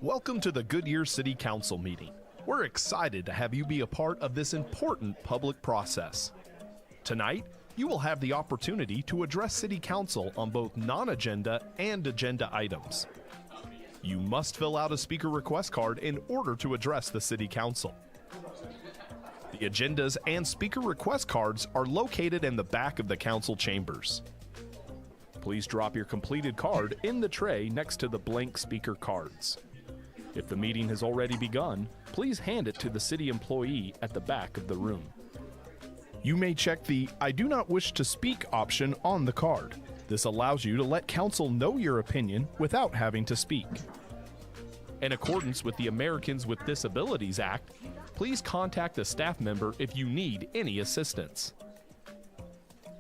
Welcome to the Goodyear City Council meeting. We're excited to have you be a part of this important public process. Tonight, you will have the opportunity to address City Council on both non-agenda and agenda items. You must fill out a speaker request card in order to address the City Council. The agendas and speaker request cards are located in the back of the council chambers. Please drop your completed card in the tray next to the blank speaker cards. If the meeting has already begun, please hand it to the city employee at the back of the room. You may check the "I do not wish to speak" option on the card. This allows you to let council know your opinion without having to speak. In accordance with the Americans with Disabilities Act, please contact a staff member if you need any assistance.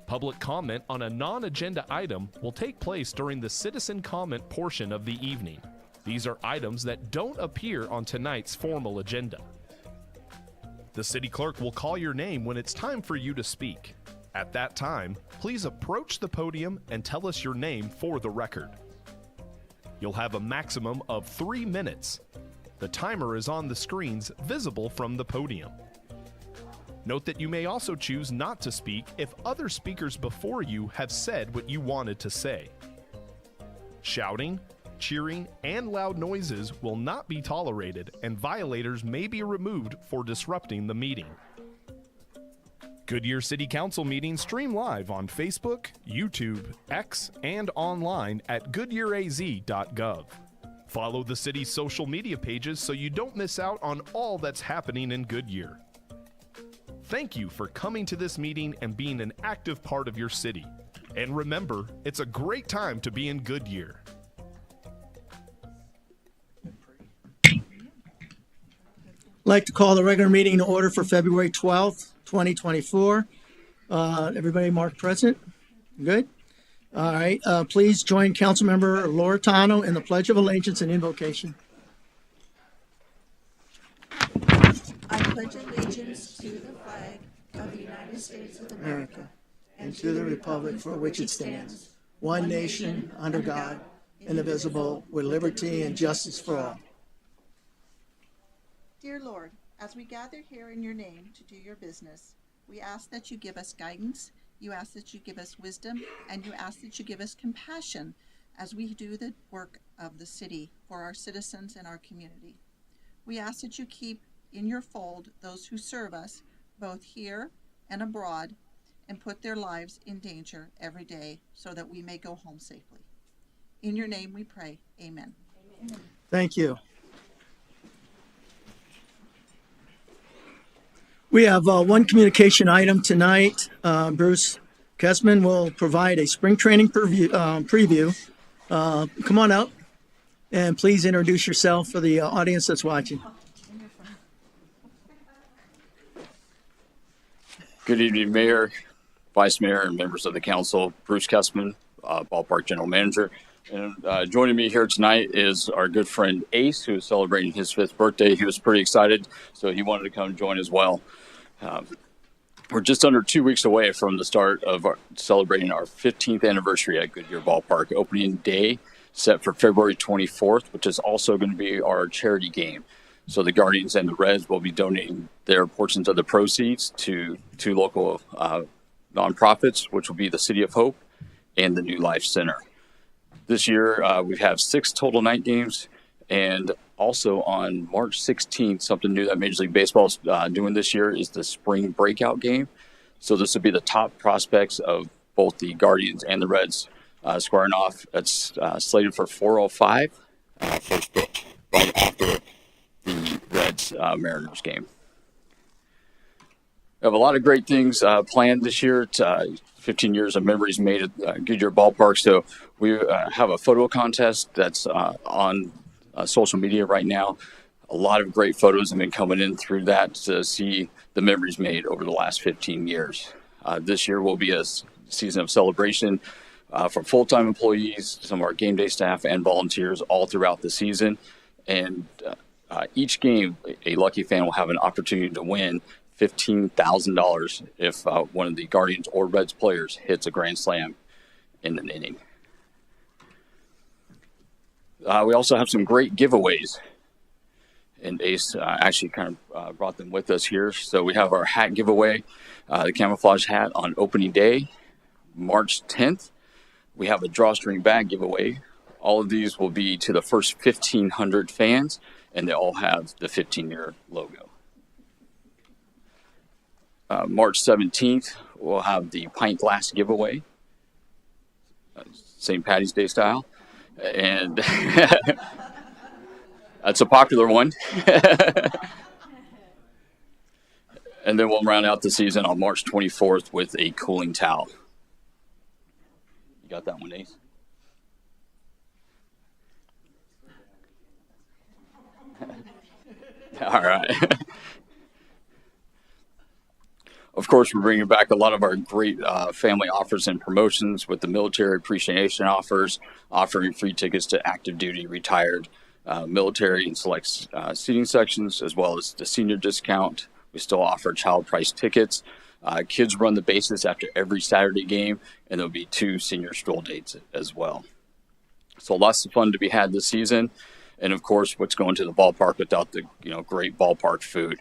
Public comment on a non-agenda item will take place during the citizen comment portion of the evening. These are items that don't appear on tonight's formal agenda. The city clerk will call your name when it's time for you to speak. At that time, please approach the podium and tell us your name for the record. You'll have a maximum of 3 minutes. The timer is on the screens visible from the podium. Note that you may also choose not to speak if other speakers before you have said what you wanted to say. Shouting, cheering, and loud noises will not be tolerated, and violators may be removed for disrupting the meeting. Goodyear City Council meetings stream live on Facebook, YouTube, X, and online at goodyearaz.gov. Follow the city's social media pages so you don't miss out on all that's happening in Goodyear. Thank you for coming to this meeting and being an active part of your city. And remember, it's a great time to be in Goodyear. I'd like to call the regular meeting to order for February 12th, 2024. Everybody marked present? Good? All right. Please join Councilmember Laura Tano in the Pledge of Allegiance and invocation. I pledge allegiance to the flag of the United States of America and to the republic for which it stands, one nation, under God, indivisible, with liberty and justice for all. Dear Lord, as we gather here in your name to do your business, we ask that you give us guidance, you ask that you give us wisdom, and you ask that you give us compassion as we do the work of the city for our citizens and our community. We ask that you keep in your fold those who serve us, both here and abroad, and put their lives in danger every day so that we may go home safely. In your name we pray. Amen. Amen. Thank you. We have one communication item tonight. Bruce Kessman will provide a spring training preview. Come on up and please introduce yourself for the audience that's watching. Good evening, Mayor, Vice Mayor, and members of the council. Bruce Kessman, Ballpark General Manager. And joining me here tonight is our good friend Ace, who is celebrating his 5th birthday. He was pretty excited, so he wanted to come join as well. We're just under 2 weeks away from the start of celebrating our 15th anniversary at Goodyear Ballpark. Opening day set for February 24th, which is also going to be our charity game. So the Guardians and the Reds will be donating their portions of the proceeds to two local nonprofits, which will be the City of Hope and the New Life Center. This year, we have 6 total night games, and also on March 16th, something new that Major League Baseball is doing this year is the spring breakout game. So this will be the top prospects of both the Guardians and the Reds squaring off. It's slated for 4:05 first pitch, right after the Reds Mariners game. We have a lot of great things planned this year. 15 years of memories made at Goodyear Ballpark. So we have a photo contest that's on social media right now. A lot of great photos have been coming in through that to see the memories made over the last 15 years. This year will be a season of celebration for full-time employees, some of our game day staff, and volunteers all throughout the season. And each game, a lucky fan will have an opportunity to win $15,000 if one of the Guardians or Reds players hits a grand slam in an inning. We also have some great giveaways and Ace actually kind of brought them with us here. So we have our hat giveaway, the camouflage hat on opening day, March 10th. We have a drawstring bag giveaway. All of these will be to the first 1,500 fans, and they all have the 15-year logo. March 17th, we'll have the pint glass giveaway, St. Patty's Day style. And that's a popular one. And then we'll round out the season on March 24th with a cooling towel. You got that one, Ace? All right. Of course, we're bringing back a lot of our great family offers and promotions with the military appreciation offers, offering free tickets to active duty, retired military and select seating sections, as well as the senior discount. We still offer child price tickets. Kids run the bases after every Saturday game, and there'll be 2 senior stroll dates as well. So lots of fun to be had this season. And of course, what's going to the ballpark without the great ballpark food?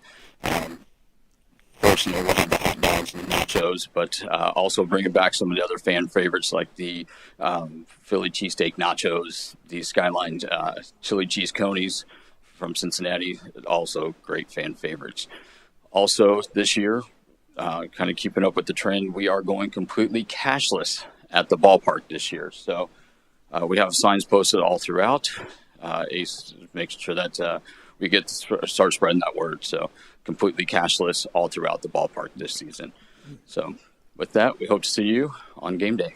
Personally, we'll have the hot dogs and the nachos, but also bringing back some of the other fan favorites like the Philly cheesesteak nachos, the Skyline chili cheese conies from Cincinnati, also great fan favorites. Also, this year, kind of keeping up with the trend, we are going completely cashless at the ballpark this year. So we have signs posted all throughout. Ace makes sure that we get to start spreading that word. So completely cashless all throughout the ballpark this season. So with that, we hope to see you on game day.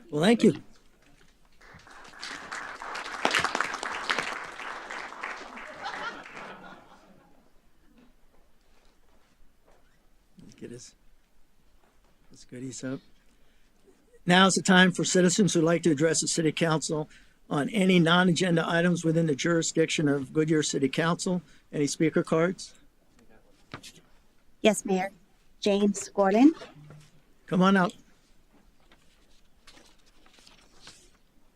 Well, thank you. Get his goodies up. Now is the time for citizens who'd like to address the City Council on any non-agenda items within the jurisdiction of Goodyear City Council. Any speaker cards? Yes, Mayor. James Gordon. Come on out.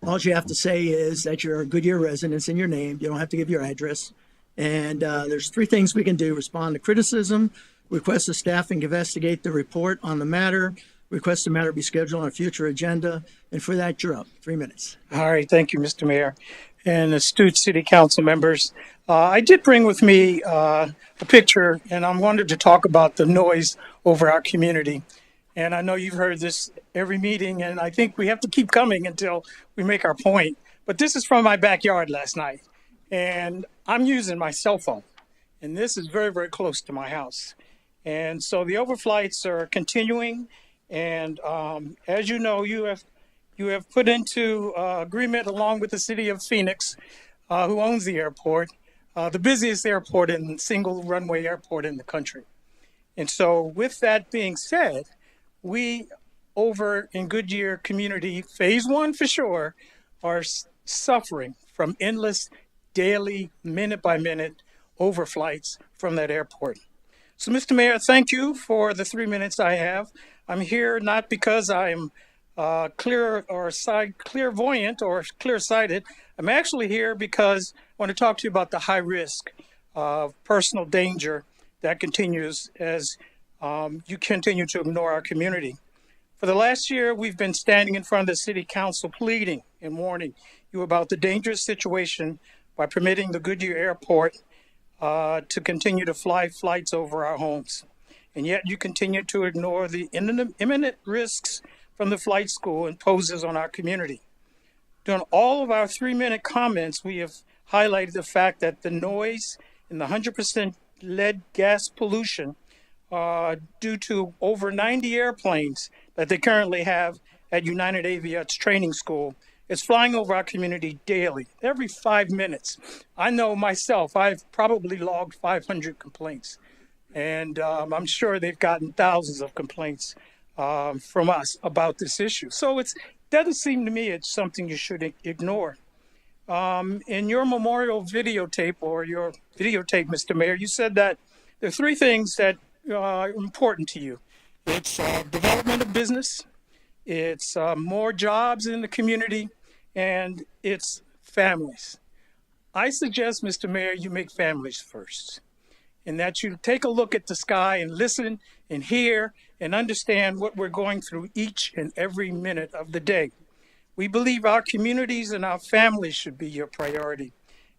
All you have to say is that you're a Goodyear resident in your name. You don't have to give your address. And there's 3 things we can do: respond to criticism, request the staff investigate the report on the matter, request the matter be scheduled on a future agenda. And for that, you're up. 3 minutes. All right. Thank you, Mr. Mayor and astute City Council members. I did bring with me a picture, and I wanted to talk about the noise over our community. And I know you've heard this every meeting, and I think we have to keep coming until we make our point. But this is from my backyard last night, and I'm using my cell phone. And this is very, very close to my house. And so the overflights are continuing. And as you know, you have put into agreement along with the city of Phoenix, who owns the airport, the busiest airport and single runway airport in the country. And so with that being said, we over in Goodyear community, phase 1 for sure, are suffering from endless daily, minute by minute overflights from that airport. So Mr. Mayor, thank you for the 3 minutes I have. I'm here not because I'm clairvoyant or clear-sighted. I'm actually here because I want to talk to you about the high risk of personal danger that continues as you continue to ignore our community. For the last year, we've been standing in front of the City Council pleading and warning you about the dangerous situation by permitting the Goodyear Airport to continue to fly flights over our homes. And yet you continue to ignore the imminent risks from the flight school imposes on our community. During all of our 3-minute comments, we have highlighted the fact that the noise and the 100% lead gas pollution due to over 90 airplanes that they currently have at United Aviat's training school is flying over our community daily, every 5 minutes. I know myself, I've probably logged 500 complaints. And I'm sure they've gotten thousands of complaints from us about this issue. So it doesn't seem to me it's something you should ignore. In your memorial videotape or your videotape, Mr. Mayor, you said that there are 3 things that are important to you. It's development of business, it's more jobs in the community, and it's families. I suggest, Mr. Mayor, you make families first, and that you take a look at the sky and listen and hear and understand what we're going through each and every minute of the day. We believe our communities and our families should be your priority.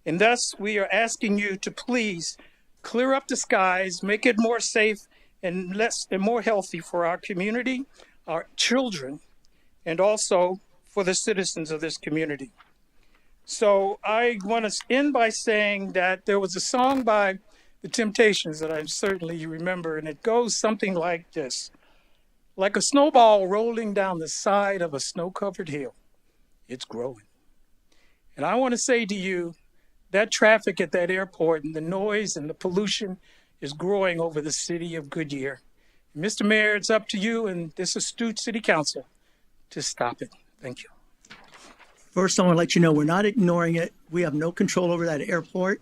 And thus, we are asking you to please clear up the skies, make it more safe and more healthy for our community, our children, and also for the citizens of this community. So I want to end by saying that there was a song by The Temptations that I certainly remember, and it goes something like this. Like a snowball rolling down the side of a snow-covered hill, it's growing. And I want to say to you, that traffic at that airport and the noise and the pollution is growing over the city of Goodyear. And Mr. Mayor, it's up to you and this astute city council to stop it. Thank you. First, I want to let you know we're not ignoring it. We have no control over that airport.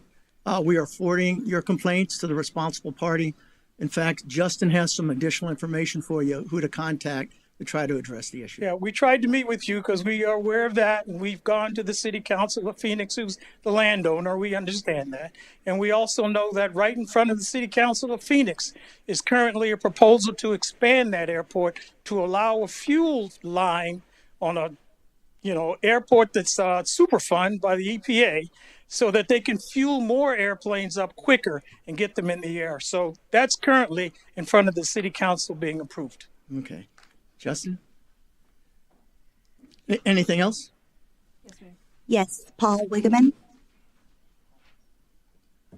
We are forwarding your complaints to the responsible party. In fact, Justin has some additional information for you, who to contact to try to address the issue. Yeah, we tried to meet with you because we are aware of that, and we've gone to the city council of Phoenix, who's the landowner. We understand that. And we also know that right in front of the city council of Phoenix is currently a proposal to expand that airport to allow a fuel line on a airport that's Superfund by the EPA, so that they can fuel more airplanes up quicker and get them in the air. So that's currently in front of the city council being approved. Okay. Justin? Anything else? Yes, ma'am. Yes, Paul Wigeman. I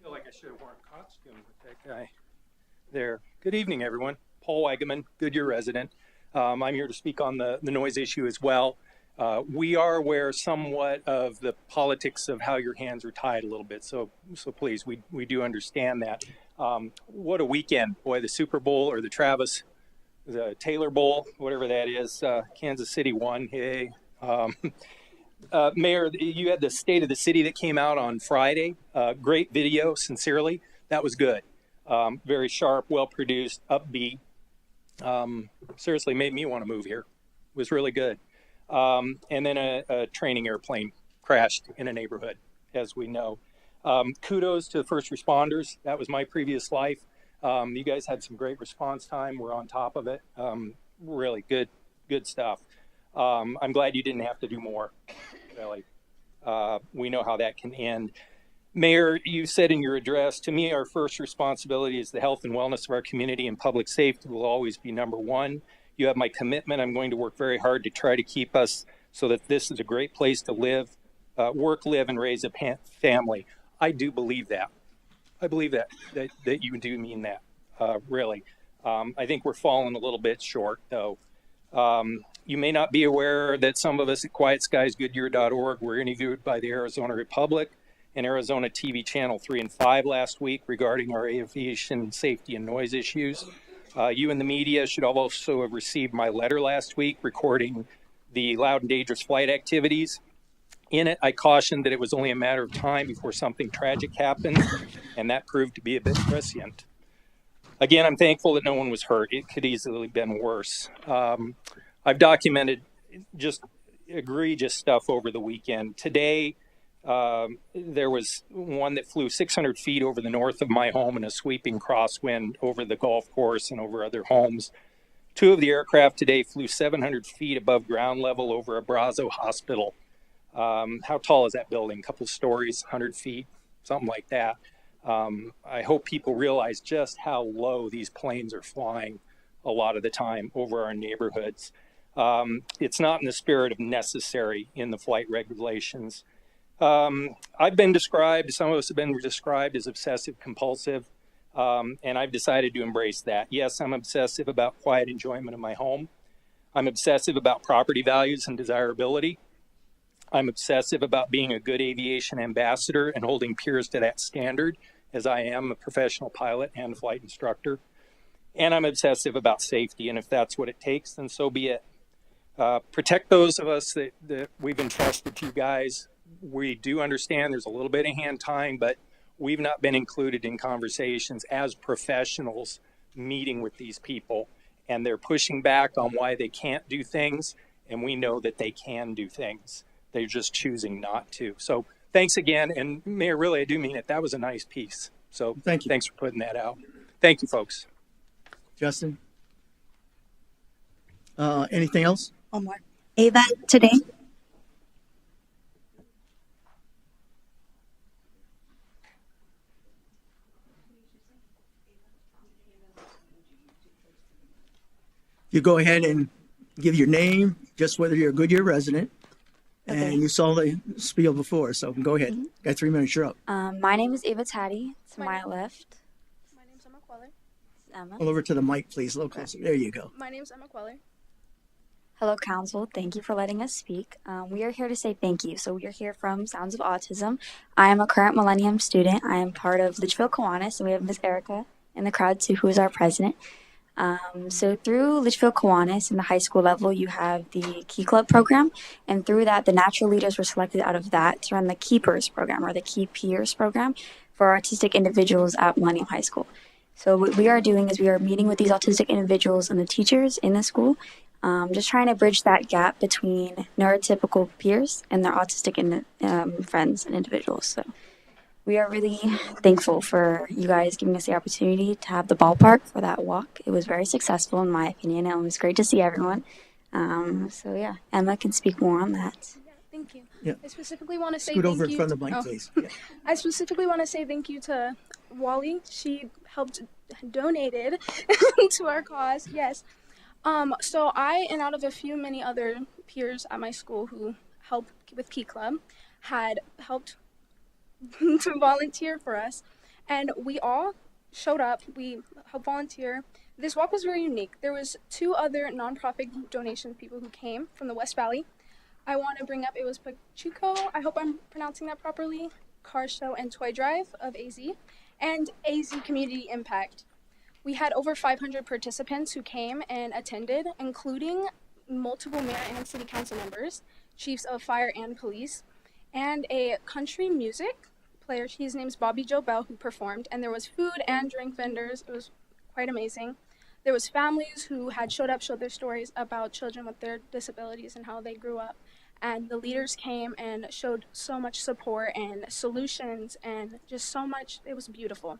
feel like I should have worn a costume with that guy there. Good evening, everyone. Paul Wigeman, Goodyear resident. I'm here to speak on the noise issue as well. We are aware somewhat of the politics of how your hands are tied a little bit, so please, we do understand that. What a weekend. Boy, the Super Bowl or the Taylor Bowl, whatever that is, Kansas City won. Hey. Mayor, you had the State of the City that came out on Friday. Great video, sincerely. That was good. Very sharp, well-produced, upbeat. Seriously made me want to move here. It was really good. And then a training airplane crashed in a neighborhood, as we know. Kudos to the first responders. That was my previous life. You guys had some great response time. We're on top of it. Really good stuff. I'm glad you didn't have to do more, really. We know how that can end. Mayor, you said in your address, to me, our first responsibility is the health and wellness of our community, and public safety will always be number one. You have my commitment. I'm going to work very hard to try to keep us so that this is a great place to live, work, live, and raise a family. I do believe that. I believe that you do mean that, really. I think we're falling a little bit short, though. You may not be aware that some of us at QuietSkiesGoodyear.org were interviewed by the Arizona Republic and Arizona TV Channel 3 and 5 last week regarding our aviation safety and noise issues. You and the media should also have received my letter last week recording the loud and dangerous flight activities. In it, I cautioned that it was only a matter of time before something tragic happened, and that proved to be a bit prescient. Again, I'm thankful that no one was hurt. It could easily have been worse. I've documented just egregious stuff over the weekend. Today, there was one that flew 600 feet over the north of my home in a sweeping crosswind over the golf course and over other homes. Two of the aircraft today flew 700 feet above ground level over Abrazo Hospital. How tall is that building? A couple of stories, 100 feet, something like that. I hope people realize just how low these planes are flying a lot of the time over our neighborhoods. It's not in the spirit of necessary in the flight regulations. I've been described, some of us have been described as obsessive compulsive, and I've decided to embrace that. Yes, I'm obsessive about quiet enjoyment of my home. I'm obsessive about property values and desirability. I'm obsessive about being a good aviation ambassador and holding peers to that standard, as I am a professional pilot and flight instructor. And I'm obsessive about safety, and if that's what it takes, then so be it. Protect those of us that we've entrusted to you guys. We do understand there's a little bit of hand tying, but we've not been included in conversations as professionals meeting with these people, and they're pushing back on why they can't do things. and we know that they can do things. They're just choosing not to. So thanks again. And Mayor, really, I do mean it. That was a nice piece. So Thank you. Thanks for putting that out. Thank you, folks. Justin? Anything else? One more. Ava today. You go ahead and give your name, just whether you're a Goodyear resident, Okay. and you saw the spiel before, so go ahead. Got 3 minutes, you're up. My name is Ava Taddy. To my left, My name's Emma Queller. Emma. Pull over to the mic, please, a little closer. There you go. My name's Emma Queller. Hello, Council. Thank you for letting us speak. We are here to say thank you. So we are here from Sounds of Autism. I am a current Millennium student. I am part of Litchfield Kiwanis, and we have Miss Erica in the crowd too, who is our president. So through Litchfield Kiwanis in the high school level, you have the Key Club program, and through that, the natural leaders were selected out of that to run the Keepers program or the Key Peers program for autistic individuals at Millennium High School. So what we are doing is we are meeting with these autistic individuals and the teachers in the school, just trying to bridge that gap between neurotypical peers and their autistic friends and individuals. So we are really thankful for you guys giving us the opportunity to have the ballpark for that walk. It was very successful in my opinion, and it was great to see everyone. So yeah, Emma can speak more on that. Yeah, thank you. Yeah. I specifically want to say Scoot thank over in you. front of the mic, Oh. please. Yeah. I specifically want to say thank you to Wally. She helped donated to our cause. Yes. So I, and out of a few many other peers at my school who helped with Key Club, had helped to volunteer for us, and we all showed up. We helped volunteer. This walk was very unique. There was 2 other nonprofit donation people who came from the West Valley. I want to bring up, it was Pachuco, I hope I'm pronouncing that properly, Car Show and Toy Drive of AZ, and AZ Community Impact. We had over 500 participants who came and attended, including multiple mayor and city council members, chiefs of fire and police, and a country music player. His name's Bobby Joe Bell, who performed, and there was food and drink vendors. It was quite amazing. There was families who had showed their stories about children with their disabilities and how they grew up. And the leaders came and showed so much support and solutions and just so much. It was beautiful.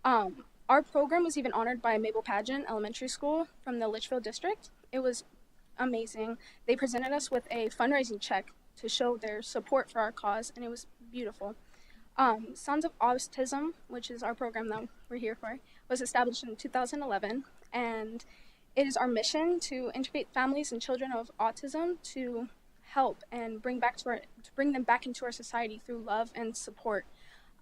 Our program was even honored by Mabel Pageant Elementary School from the Litchfield District. It was amazing. They presented us with a fundraising check to show their support for our cause, and it was beautiful. Sons of Autism, which is our program that we're here for, was established in 2011, and it is our mission to integrate families and children of autism to help and bring them back into our society through love and support.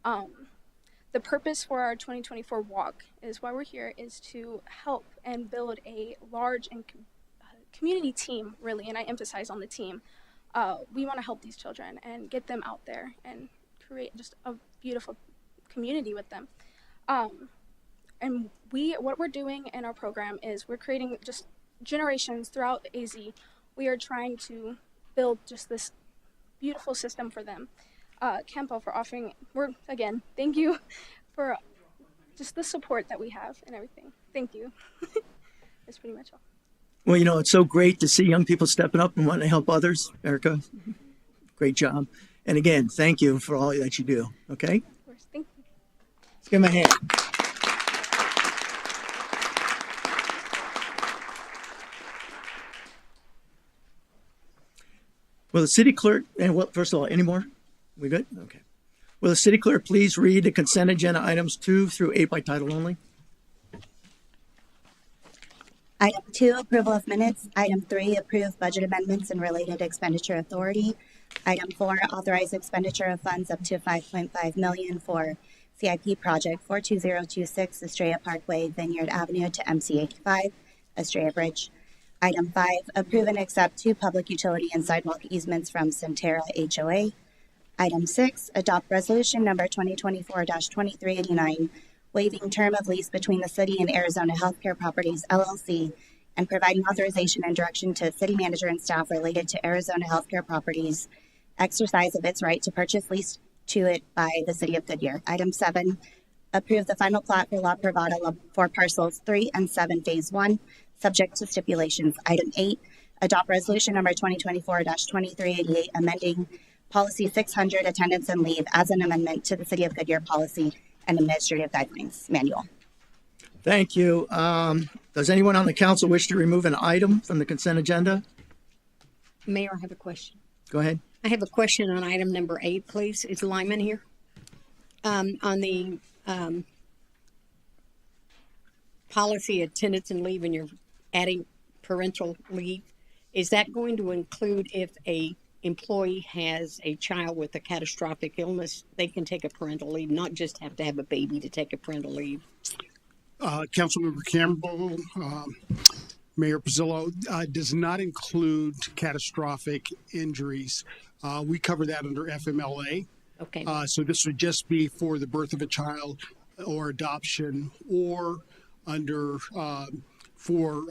The purpose for our 2024 walk is why we're here is to help and build a large and community team, really, and I emphasize on the team. We want to help these children and get them out there and create just a beautiful community with them. And what we're doing in our program is we're creating just generations throughout AZ. We are trying to build just this beautiful system for them. Campo for offering, thank you for just the support that we have and everything. Thank you. That's pretty much all. Well, it's so great to see young people stepping up and wanting to help others. Erica, great job. And again, thank you for all that you do. Okay? Of course, thank you. Let's give him a hand. Will the city clerk, first of all, any more? We good? Okay. Will the city clerk please read the consent agenda items 2 through 8 by title only? Item 2, approval of minutes. Item 3, approve budget amendments and related expenditure authority. Item 4, authorize expenditure of funds up to $5.5 million for CIP project 42026 Estrella Parkway, Vineyard Avenue to MC85, Estrella Bridge. Item 5, approve and accept 2 public utility and sidewalk easements from Centerra HOA. Item 6, adopt resolution number 2024-2389, waiving term of lease between the city and Arizona Healthcare Properties, LLC, and providing authorization and direction to city manager and staff related to Arizona Healthcare Properties' exercise of its right to purchase lease to it by the city of Goodyear. Item 7, approve the final plat for La Privada for parcels 3 and 7, phase 1, subject to stipulations. Item 8, Adopt resolution number 2024-2388, amending policy 600, attendance and leave, as an amendment to the City of Goodyear policy and administrative guidelines manual. Thank you. Does anyone on the council wish to remove an item from the consent agenda? Mayor, I have a question. Go ahead. I have a question on item number 8, please. Is Lyman here? On the policy attendance and leave, and you're adding parental leave, is that going to include if a employee has a child with a catastrophic illness, they can take a parental leave, not just have to have a baby to take a parental leave? Councilmember Campbell, Mayor Pizzillo, does not include catastrophic injuries. We cover that under FMLA. Okay. So this would just be for the birth of a child or adoption, or under for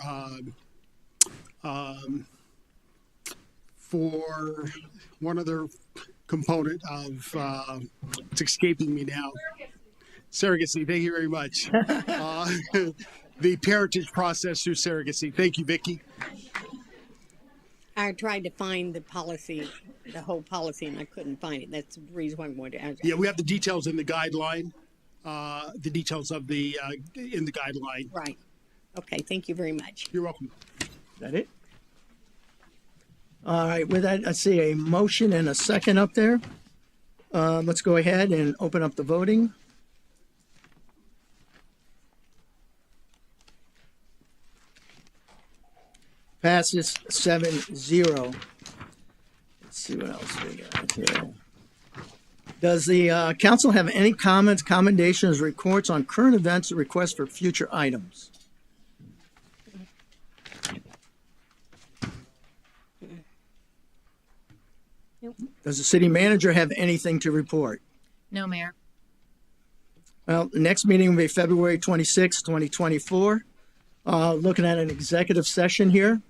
one other component of it's escaping me now. Surrogacy. Thank you very much. The parentage process through surrogacy. Thank you, Vicki. I tried to find the policy, the whole policy, and I couldn't find it. That's the reason why I wanted to ask. Yeah, we have the details in the guideline. The details of the in the guideline. Right. Okay. Thank you very much. You're welcome. Is that it? All right, with that, I see a motion and a second up there. Let's go ahead and open up the voting. Passes 7-0. Let's see what else we got here. Does the council have any comments, commendations, reports on current events, or requests for future items? Does the city manager have anything to report? No, Mayor. Well, the next meeting will be February 26, 2024. Looking at an executive session here.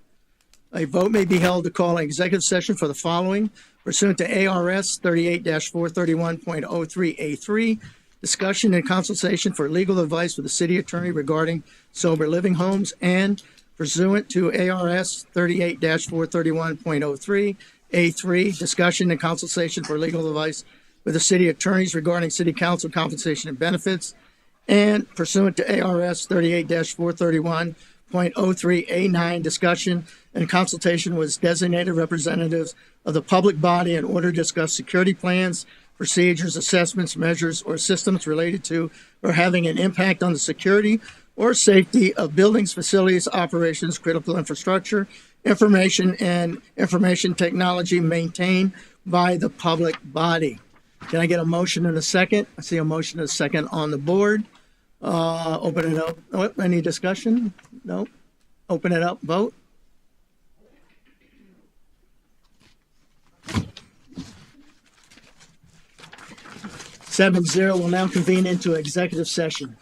A vote may be held to call an executive session for the following: pursuant to ARS 38-431.03A3, discussion and consultation for legal advice with the city attorney regarding sober living homes, and pursuant to ARS 38-431.03A3, discussion and consultation for legal advice with the city attorneys regarding city council compensation and benefits, and pursuant to ARS 38-431.03A9, discussion and consultation with designated representatives of the public body in order to discuss security plans, procedures, assessments, measures, or systems related to or having an impact on the security or safety of buildings, facilities, operations, critical infrastructure, information, and information technology maintained by the public body. Can I get a motion and a second? I see a motion and a second on the board. Open it up. Oh, any discussion? No. Open it up. Vote. Seven zero. We'll now convene into executive session.